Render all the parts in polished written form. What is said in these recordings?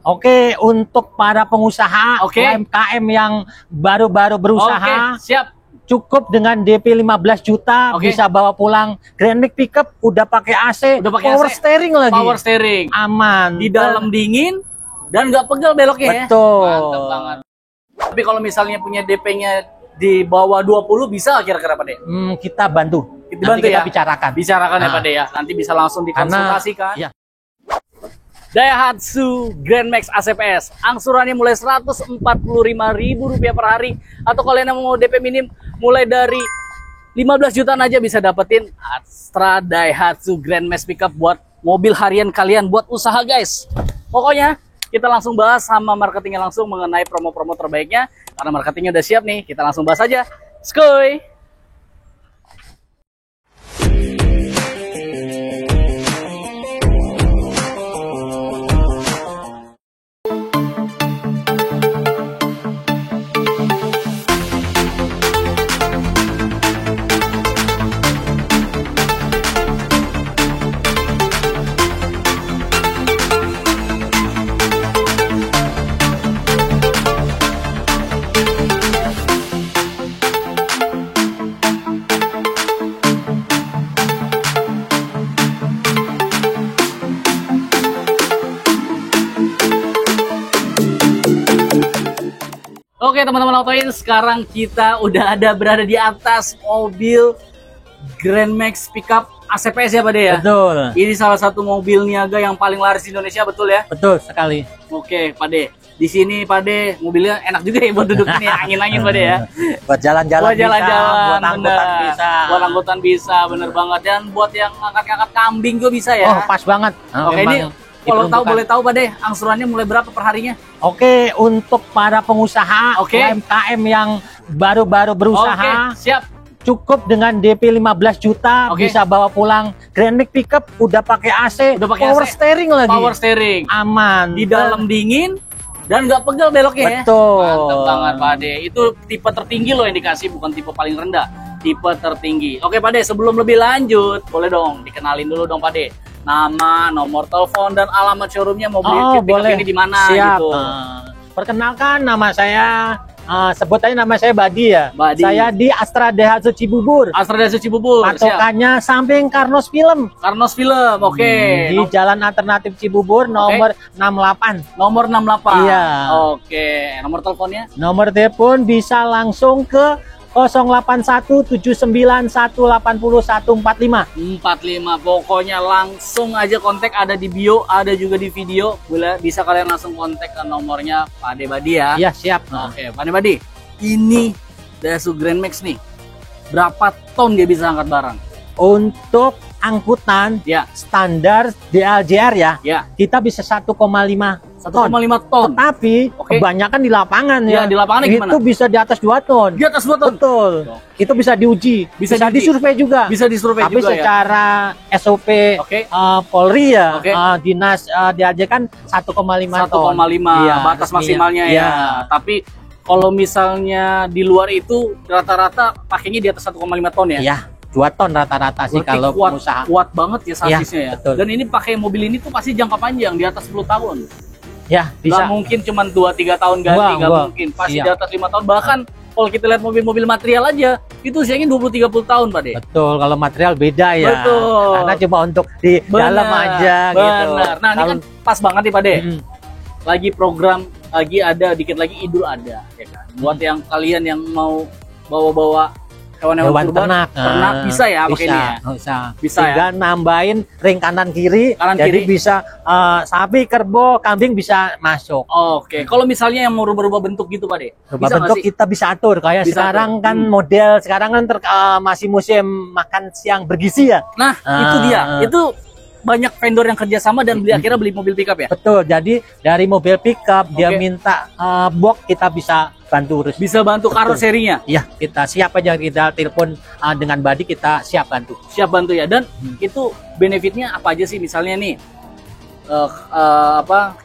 Oke, untuk para pengusaha Oke. UMKM yang baru-baru berusaha, Oke, siap. cukup dengan DP 15 juta Oke. bisa bawa pulang Grand Max pickup, udah pakai AC, Udah pakai power AC, steering lagi. Power steering. Aman. Di dalam dingin dan nggak pegel beloknya Betul. ya. Mantap banget. Tapi kalau misalnya punya DP-nya di bawah 20 bisa kira-kira Pak De? Kita bantu. Dibantu Nanti kita ya? bicarakan. Bicarakan ya Nah. Pak De ya. Nanti bisa langsung dikonsultasikan. Ya. Daihatsu Grand Max ACPS. Angsurannya mulai Rp145.000 per hari. Atau kalian yang mau DP minim mulai dari 15 jutaan aja bisa dapetin Astra Daihatsu Grand Max Pickup buat mobil harian kalian, buat usaha guys. Pokoknya kita langsung bahas sama marketingnya langsung mengenai promo-promo terbaiknya. Karena marketingnya udah siap nih, kita langsung bahas aja. Skoy! Oke teman-teman Autoin, sekarang kita udah berada di atas mobil Grand Max Pickup ACPS ya Pak De ya? Betul. Ini salah satu mobil niaga yang paling laris di Indonesia, betul ya? Betul sekali. Oke Pak De, di sini Pak De mobilnya enak juga ya buat duduk ini ya, angin-angin Pak De ya? Buat jalan-jalan Buat jalan-jalan, buat angkutan bener. bisa. Buat angkutan bisa, bener banget. Dan buat yang ngangkat-ngangkat kambing juga bisa ya? Oh, pas banget. Oke, ini kalau tahu boleh tahu Pak De, angsurannya mulai berapa per harinya? Oke, untuk para pengusaha Oke. UMKM yang baru-baru berusaha, Oke, siap. cukup dengan DP 15 juta Oke. bisa bawa pulang Grand Max pickup, udah pakai AC, Udah pakai power AC, steering lagi. Power steering. Aman. Di dalam dingin dan nggak pegel beloknya ya? Betul. Mantap banget Pak De. Itu tipe tertinggi loh yang dikasih, bukan tipe paling rendah. Tipe tertinggi. Oke Pak De, sebelum lebih lanjut, boleh dong dikenalin dulu dong Pak De. Nama, nomor telepon, dan alamat showroomnya mau beli pickup ini di mana gitu. Perkenalkan, nama saya, sebut aja nama saya Badi ya. Badi. Saya di Astra Daihatsu Cibubur. Astra Daihatsu Cibubur. Siap. Patokannya samping Karnos Film. Karnos Film, oke. Di Jalan Alternatif Cibubur nomor 68. Nomor 68. Iya. Oke, nomor teleponnya? Nomor telepon bisa langsung ke 081791808145. 45. Pokoknya langsung aja kontak, ada di bio, ada juga di video. Bisa kalian langsung kontak ke nomornya Pak De Badi ya. Iya, siap. Oke, Pak De Badi. Ini Daihatsu Grand Max nih. Berapa ton dia bisa angkat barang? Untuk angkutan Ya. standar DLJR ya, Ya. kita bisa 1,5 ton. 1,5 ton. Tapi Oke. kebanyakan di lapangan Ya, ya. di lapangan itu gimana? bisa di atas 2 ton. Di atas 2 ton. Betul. Itu bisa diuji, Bisa bisa diuji. disurvei juga. Bisa disurvei Tapi juga ya. secara SOP Oke. Polri ya, Oke. dinas DLJ kan 1,5 ton. 1,5 Iya, batas resminya. maksimalnya ya. Iya. Tapi kalau misalnya di luar itu rata-rata pakainya di atas 1,5 ton ya. Iya, 2 ton rata-rata sih Berarti kalau kuat, pengusaha. kuat banget ya sasisnya ya. betul. Dan ini pakai mobil ini tuh pasti jangka panjang, di atas 10 tahun. Ya, bisa. Nggak mungkin cuma 2-3 tahun ganti, nggak Enggak. mungkin. Pasti Iya. di atas 5 tahun. Bahkan kalau kita lihat mobil-mobil material aja, itu usianya 20-30 tahun Pak De. Betul, kalau material beda ya. Betul. Karena cuma untuk di dalam aja gitu. Benar. Nah, ini Kalau- kan pas banget nih Pak De. Mm. Lagi program, lagi ada dikit lagi Idul ada, ya kan. Buat yang kalian yang mau bawa-bawa hewan-hewan Hewan kurban, ternak bisa ya pakai ini ya. Bisa. Bisa Tinggal nambahin ring kanan kiri, Kanan jadi kiri. bisa sapi, kerbau, kambing bisa masuk. Oke, kalau misalnya yang mau rubah-rubah bentuk gitu Pak De, Coba bisa nggak bentuk sih? kita bisa atur kayak Bisa sekarang atur. kan model sekarang kan masih musim makan siang bergizi ya. Nah, itu dia. Itu banyak vendor yang kerjasama dan akhirnya beli mobil pickup ya. Betul. Jadi dari mobil pickup dia Oke. minta box, kita bisa bantu urus. Bisa bantu karoserinya. Iya, kita siap aja, kita telepon dengan Badi, kita siap bantu. Siap bantu ya. Dan itu benefitnya apa aja sih? Misalnya nih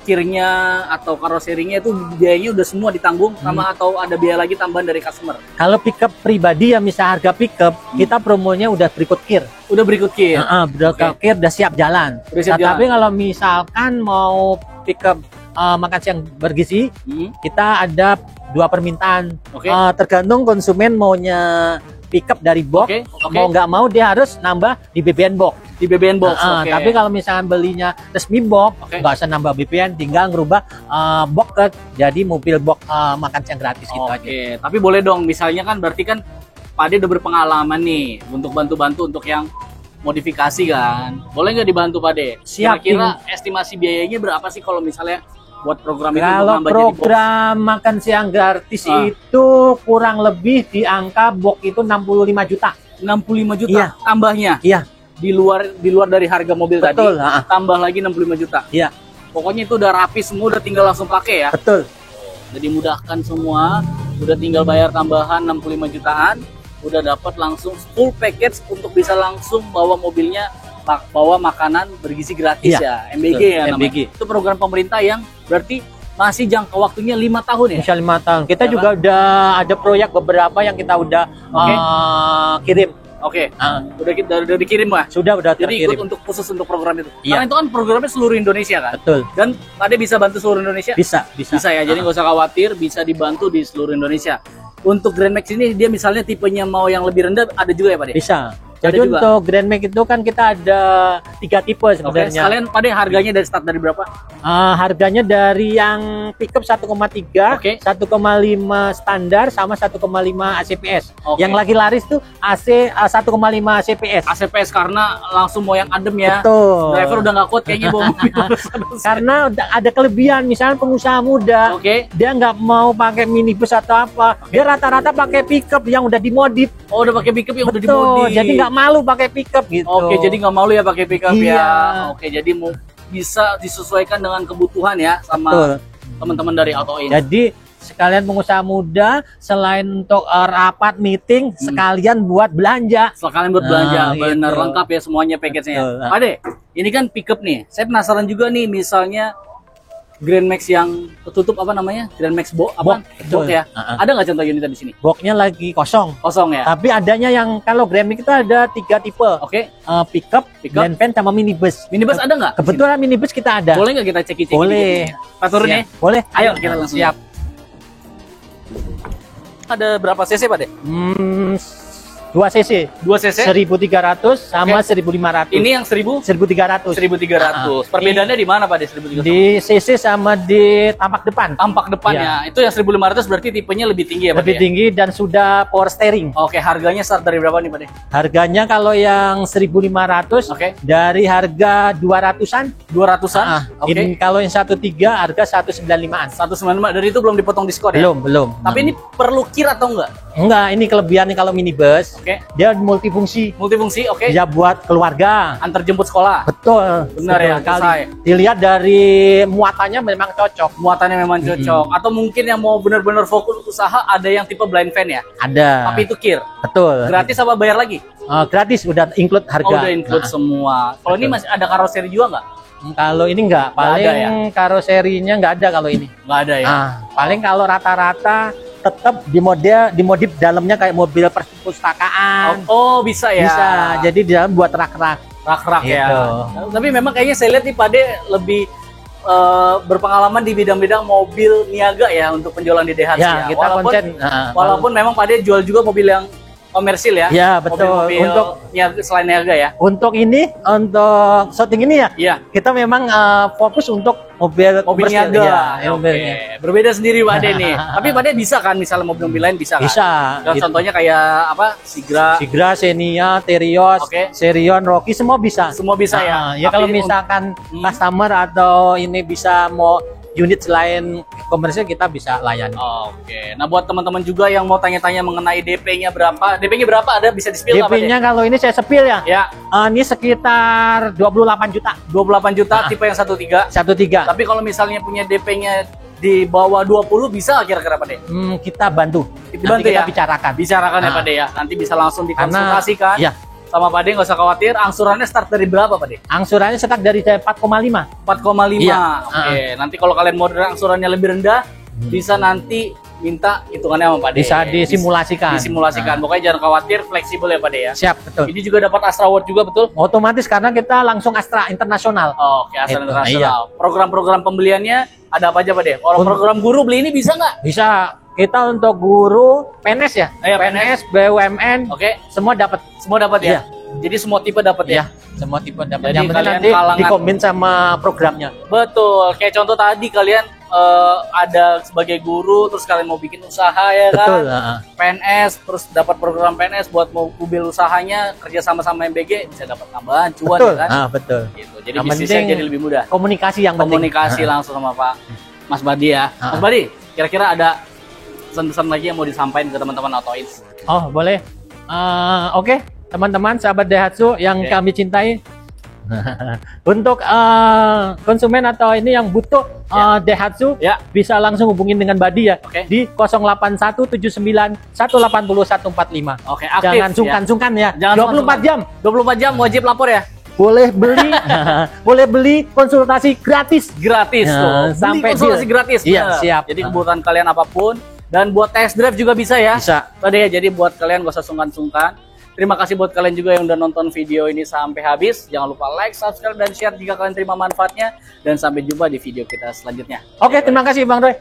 kirnya atau karoserinya itu biayanya udah semua ditanggung sama atau ada biaya lagi tambahan dari customer? Kalau pickup pribadi ya, misal harga pickup, kita promonya udah berikut kir. Udah berikut kir. Berikut kir udah siap jalan. Udah siap Nah, tapi jalan. kalau misalkan mau pickup makan siang bergizi, Hmm. kita ada 2 permintaan. Oke. Tergantung konsumen maunya pick up dari box, Oke, oke. mau nggak mau dia harus nambah di BBN box. Di BBN box. Oke. Tapi kalau misalkan belinya resmi box, Oke. nggak usah nambah BBN, tinggal ngerubah box ke jadi mobil box makan siang gratis gitu aja. Oke, tapi boleh dong, misalnya kan berarti kan Pak Ade udah berpengalaman nih untuk bantu-bantu untuk yang modifikasi kan. Boleh nggak dibantu Pak Ade? Siap, Kira-kira estimasi biayanya berapa sih kalau misalnya buat program itu untuk Kalau nambah jadi box? program makan siang gratis Ah. itu kurang lebih di angka box itu 65 juta. 65 juta Iya. tambahnya Iya, di luar dari harga mobil betul. tadi, tambah lagi 65 juta. Iya, Pokoknya itu udah rapi semua, udah tinggal langsung pakai ya. betul. Udah dimudahkan semua, udah tinggal bayar tambahan 65 jutaan, udah dapat langsung full package untuk bisa langsung bawa mobilnya, bawa makanan bergizi gratis Iya, ya, MBG betul, ya namanya. MBG. Itu program pemerintah yang berarti masih jangka waktunya 5 tahun ya. Bisa 5 tahun. Kita Berapa? juga udah ada proyek beberapa yang kita udah Oke. kirim. Oke, Ah, udah dikirim lah. udah Jadi ikut terkirim. untuk khusus untuk program itu. Iya. Karena itu kan programnya seluruh Indonesia kan. Betul. Dan Ade bisa bantu seluruh Indonesia. Bisa. Bisa ya, jadi nggak usah khawatir, bisa dibantu di seluruh Indonesia. Untuk Grand Max ini dia misalnya tipenya mau yang lebih rendah ada juga ya Pak De? Bisa. Jadi Ada juga. untuk Grand Max itu kan kita ada 3 tipe Oke, sebenarnya. sekalian Pak De harganya dari start dari berapa? Harganya dari yang pickup 1,3, Oke. 1,5 standar sama 1,5 ACPS. Oke. Yang lagi laris tuh AC 1,5 ACPS. ACPS karena langsung mau yang adem ya. Betul. Driver udah nggak kuat kayaknya bawa mobil. Karena udah ada kelebihan, misalnya pengusaha muda, Oke. dia nggak mau pakai minibus atau apa, dia rata-rata pakai pickup yang udah dimodif. Oh, udah pakai pickup yang udah Betul. dimodif. Jadi nggak malu pakai pickup gitu. Oke, jadi nggak malu ya pakai pickup ya. Iya. Oke, jadi mau bisa disesuaikan dengan kebutuhan ya sama Betul. teman-teman dari Autoin. Jadi sekalian pengusaha muda selain untuk rapat meeting, sekalian buat belanja. Sekalian buat belanja, Nah, bener gitu. lengkap ya semuanya package-nya. Betul. Pak De, ini kan pickup nih. Saya penasaran juga nih, misalnya Grand Max yang tertutup apa namanya? Grand Max apa? Box, betul. Box ya. Ada nggak contoh unitnya di sini? Boxnya lagi kosong. Kosong ya. Tapi adanya yang kalau Grand Max itu ada 3 tipe. Oke. Pickup, Pickup. van sama minibus. Minibus ada nggak? Kebetulan minibus kita ada. Boleh nggak kita cek-cek? Boleh. Pak turun ya. Siap. Boleh. Ayo kita langsung. Siap. Ada berapa cc Pak De? 2 cc. 2 cc. 1300 sama Oke. 1500. Ini yang 1000? 1300. 1300. Perbedaannya di mana Pak De? 1300. Di cc sama di tampak depan. Tampak depannya. Itu yang 1500 berarti tipenya lebih tinggi ya Pak De? Lebih tinggi dan sudah power steering. Oke, harganya start dari berapa nih Pak De? Harganya kalau yang 1500 Oke. dari harga 200-an. 200-an. Oke. Ini kalau yang 13 harga 195-an. 195 dari itu belum dipotong diskon ya? Belum. Tapi ini perlu kir atau enggak? Enggak, ini kelebihannya kalau minibus. Oke. Dia multifungsi. Multifungsi, oke. Bisa buat keluarga. Antar jemput sekolah. Betul. Benar ya, Betul selesai. Dilihat dari muatannya memang cocok. Muatannya memang cocok. Atau mungkin yang mau benar-benar fokus usaha ada yang tipe blind van ya? Ada. Tapi itu kir. Betul. Gratis apa bayar lagi? Gratis, udah include harga. Oh, udah include semua. Kalau ini masih ada karoseri juga nggak? Kalau ini enggak, paling ada ya? karoserinya enggak ada kalau ini. Nggak ada ya? Paling kalau rata-rata tetap dimodif dalamnya kayak mobil perpustakaan. Oh, bisa ya? Bisa. Jadi di dalam buat rak-rak. Rak-rak ya. Gitu. Tapi memang kayaknya saya lihat nih Pak De lebih berpengalaman di bidang-bidang mobil niaga ya untuk penjualan di DHC Ya, kita Walaupun, konsen. walaupun memang Pak De jual juga mobil yang komersil ya. Ya, betul. Mobil-mobil Untuk niaga selain niaga ya. untuk shooting ini ya, Iya. kita memang fokus untuk mobil Mobil komersil. niaga. Ya, Oke. mobilnya. Berbeda sendiri Pak De nih. Tapi Pak De bisa kan misalnya mobil-mobil lain bisa kan? Bisa. Dan Gitu. contohnya kayak apa? Sigra. Sigra, Xenia, Terios, Oke. Serion, Rocky semua bisa. Semua bisa ya. Ya Tapi kalau ini misalkan customer atau ini bisa mau unit selain komersil kita bisa layani. Oke. Nah, buat teman-teman juga yang mau tanya-tanya mengenai DP-nya berapa? DP-nya berapa? Ada bisa di-spill nggak, Pak De? DP-nya kalau ini saya sepil ya. Ya, Ini sekitar 28 juta. 28 juta tipe yang 13. 13. Tapi kalau misalnya punya DP-nya di bawah 20 bisa kira-kira Pak De? Kita bantu. Dibantu Nanti kita ya? bicarakan. Bicarakan ya Nah. Pak De ya. Nanti bisa langsung Karena dikonsultasikan ya, sama Pak De, nggak usah khawatir. Angsurannya start dari berapa Pak De? angsurannya setak dari 4,5. 4,5. Iya. Oke, nanti kalau kalian mau angsurannya lebih rendah, bisa nanti minta hitungannya sama Pak De. Bisa disimulasikan. Disimulasikan. Pokoknya jangan khawatir, fleksibel ya Pak De ya. Siap, betul. Ini juga dapat Astra Award juga, betul? Otomatis karena kita langsung Astra Internasional. Oke, Astra Itu, Internasional. Program-program pembeliannya ada apa aja Pak De? Kalau program guru beli ini bisa nggak? Bisa. Kita untuk guru PNS ya. Iya, PNS, BUMN, Oke, semua dapat. semua dapat ya? Iya. Jadi semua tipe dapat Ya, ya? semua tipe dapat. Jadi Yang penting kalian nanti kalangan- dikombin sama programnya. Betul. Kayak contoh tadi kalian ada sebagai guru, terus kalian mau bikin usaha ya kan? Betul. PNS, terus dapat program PNS buat mau mobil usahanya, kerja sama-sama MBG, bisa dapat tambahan cuan Betul. ya kan? Betul. Gitu. Jadi Yang bisnisnya penting jadi lebih mudah. Komunikasi yang penting. Komunikasi langsung sama Pak Mas Badi ya. Mas Badi, kira-kira ada pesan-pesan lagi yang mau disampaikan ke teman-teman Autoins? Oh, boleh. Oke, teman-teman, sahabat Daihatsu yang Oke. kami cintai. Untuk konsumen atau ini yang butuh Daihatsu, Ya. bisa langsung hubungin dengan Badi ya. Oke. Di 08179180 145. Oke, aktif Jangan ya. sungkan-sungkan ya. Jangan 24 jam. 24 jam wajib lapor ya? Boleh beli, boleh beli konsultasi gratis. Gratis Ya, tuh. Beli sampai konsultasi deal. gratis. Iya, bener. siap. Jadi kebutuhan kalian apapun dan buat test drive juga bisa ya. Bisa. Tadi ya, jadi buat kalian gak usah sungkan-sungkan. Terima kasih buat kalian juga yang udah nonton video ini sampai habis. Jangan lupa like, subscribe, dan share jika kalian terima manfaatnya. Dan sampai jumpa di video kita selanjutnya. Oke, terima kasih Bang Roy.